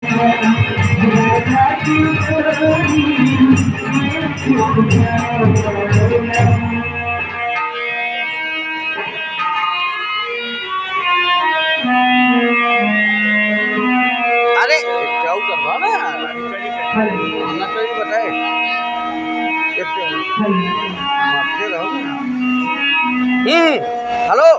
अरे जाऊ करवा ना बताए हेलो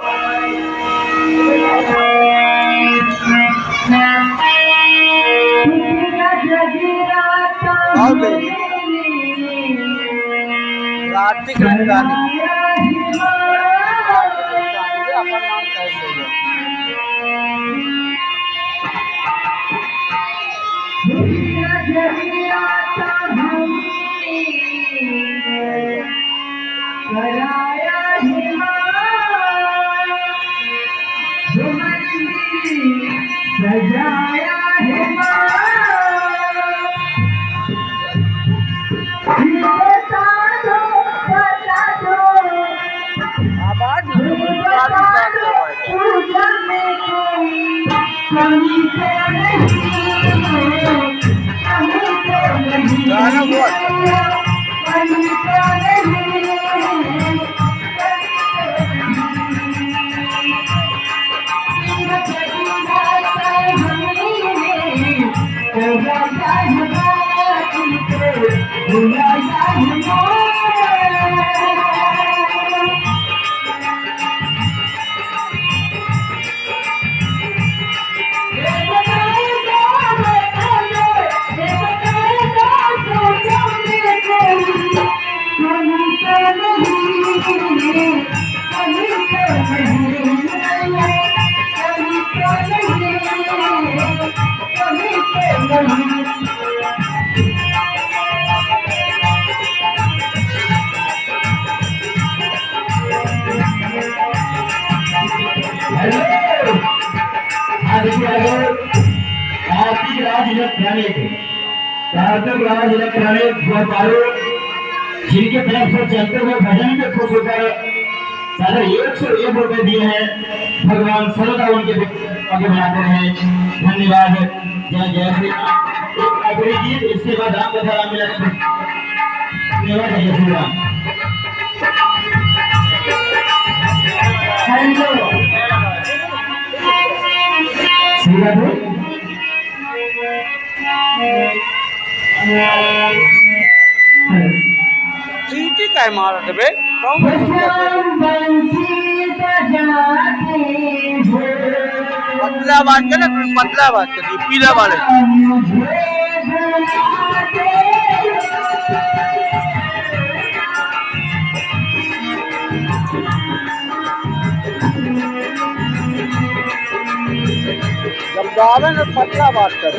आर्थिक राजधानी अपन नाम कैसे सजाया है आवाज गाना बोल राज इलेक्ट्रॉनिक भोपाल जिनके तरफ से चलते हुए भजन में खुश होकर साढ़े 101 रुपए दिए हैं। भगवान सर्वदा उनके आगे बढ़ाते हैं। धन्यवाद। जय जय श्री राम। एक आखिरी गीत, इसके बाद राम कथा राम मिला। धन्यवाद। जय श्री राम। श्री राम। चीटी काय मारत बे पतला बात कर ना, पतला बात कर, पीला वाले जब गावे ना पतला बात कर।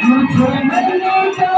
मुझे मिलने का